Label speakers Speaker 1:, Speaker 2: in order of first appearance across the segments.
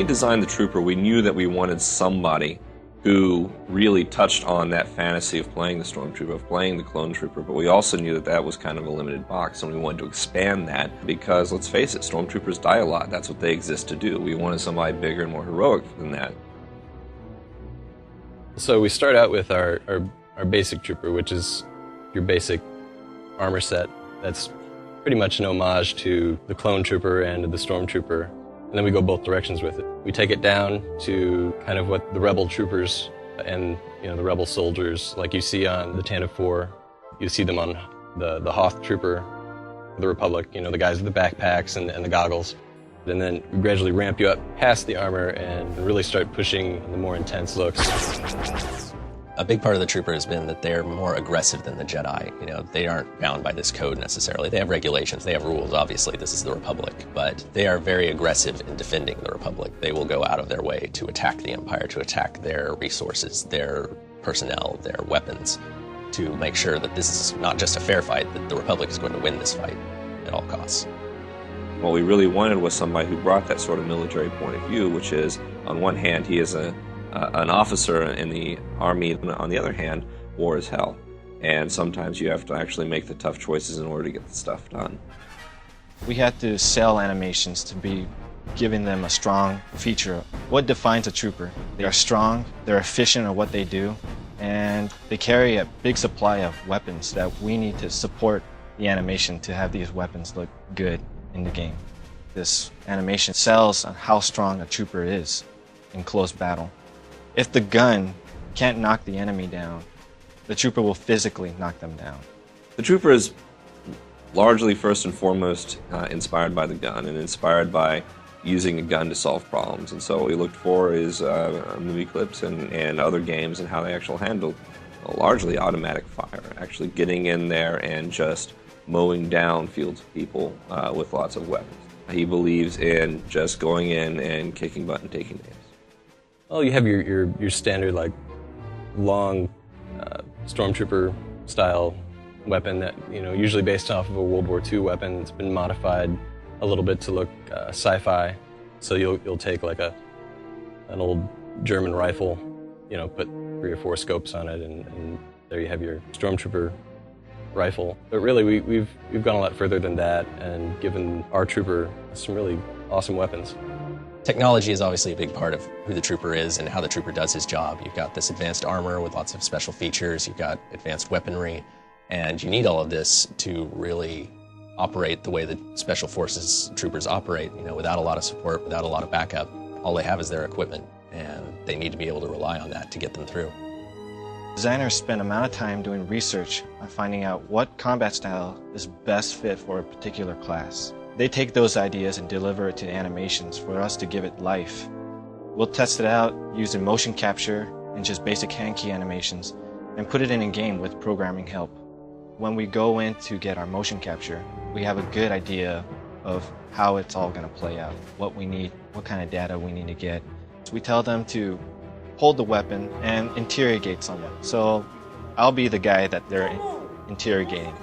Speaker 1: designed the Trooper, we knew that we wanted somebody who really touched on that fantasy of playing the Stormtrooper, of playing the Clone Trooper, but we also knew that that was kind of a limited box, and we wanted to expand that because, let's face it, Stormtroopers die a lot. That's what they exist to do. We wanted somebody bigger and more heroic than that.
Speaker 2: So we start out with our basic Trooper, which is your basic armor set. That's pretty much an homage to the Clone Trooper and the Stormtrooper. And then we go both directions with it. We take it down to kind of what the Rebel troopers and the Rebel soldiers, like you see on the Tantive 4, you see them on the Hoth Trooper, the Republic, the guys with the backpacks and the goggles. And then we gradually ramp you up past the armor and really start pushing the more intense looks.
Speaker 3: A big part of the Trooper has been that they're more aggressive than the Jedi. They aren't bound by this code necessarily. They have regulations, they have rules, obviously. This is the Republic. But they are very aggressive in defending the Republic. They will go out of their way to attack the Empire, to attack their resources, their personnel, their weapons, to make sure that this is not just a fair fight, that the Republic is going to win this fight at all costs.
Speaker 1: What we really wanted was somebody who brought that sort of military point of view, which is, on one hand, he is an officer in the Army, and on the other hand, war is hell. And sometimes you have to actually make the tough choices in order to get the stuff done.
Speaker 4: We had to sell animations to be giving them a strong feature. What defines a trooper? They are strong, they're efficient at what they do, and they carry a big supply of weapons that we need to support the animation to have these weapons look good in the game. This animation sells on how strong a trooper is in close battle. If the gun can't knock the enemy down, the trooper will physically knock them down.
Speaker 1: The Trooper is largely, first and foremost, inspired by the gun and inspired by using a gun to solve problems. And so what we looked for is movie clips and other games and how they actually handle largely automatic fire, actually getting in there and just mowing down fields of people with lots of weapons. He believes in just going in and kicking butt and taking names.
Speaker 2: Well, you have your standard, long Stormtrooper style weapon that, usually based off of a World War II weapon. It's been modified a little bit to look sci-fi. So you'll take an old German rifle, put 3 or 4 scopes on it, and there you have your Stormtrooper rifle. But really, we've gone a lot further than that and given our Trooper some really awesome weapons.
Speaker 3: Technology is obviously a big part of who the Trooper is and how the Trooper does his job. You've got this advanced armor with lots of special features, you've got advanced weaponry, and you need all of this to really operate the way that Special Forces troopers operate. Without a lot of support, without a lot of backup, all they have is their equipment, and they need to be able to rely on that to get them through.
Speaker 4: Designers spend a amount of time doing research on finding out what combat style is best fit for a particular class. They take those ideas and deliver it to animations for us to give it life. We'll test it out using motion capture and just basic hand key animations and put it in a game with programming help. When we go in to get our motion capture, we have a good idea of how it's all going to play out, what we need, what kind of data we need to get. So we tell them to hold the weapon and interrogate someone. So I'll be the guy that they're interrogating.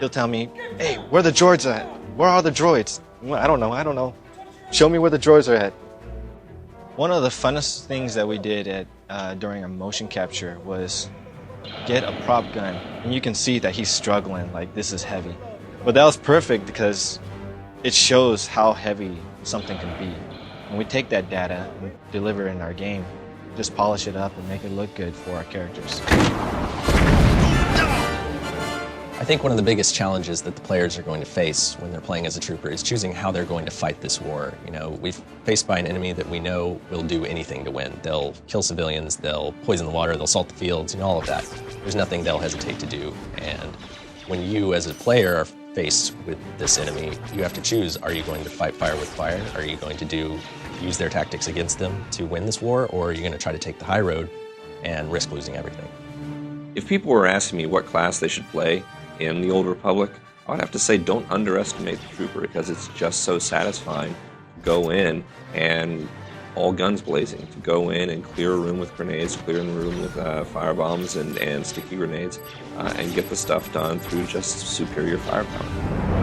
Speaker 4: He'll tell me, hey, where are the droids at? Where are the droids? Well, I don't know. Show me where the droids are at. One of the funnest things that we did during a motion capture was get a prop gun. And you can see that he's struggling, this is heavy. But that was perfect because it shows how heavy something can be. And we take that data and deliver it in our game, just polish it up and make it look good for our characters.
Speaker 3: I think one of the biggest challenges that the players are going to face when they're playing as a trooper is choosing how they're going to fight this war. We're faced by an enemy that we know will do anything to win. They'll kill civilians, they'll poison the water, they'll salt the fields, all of that. There's nothing they'll hesitate to do. And when you as a player are faced with this enemy, you have to choose, are you going to fight fire with fire? Are you going to use their tactics against them to win this war? Or are you going to try to take the high road and risk losing everything?
Speaker 1: If people were asking me what class they should play in the Old Republic, I would have to say don't underestimate the Trooper, because it's just so satisfying to go in and all guns blazing, to go in and clear a room with grenades, clear the room with fire bombs and sticky grenades, and get the stuff done through just superior firepower.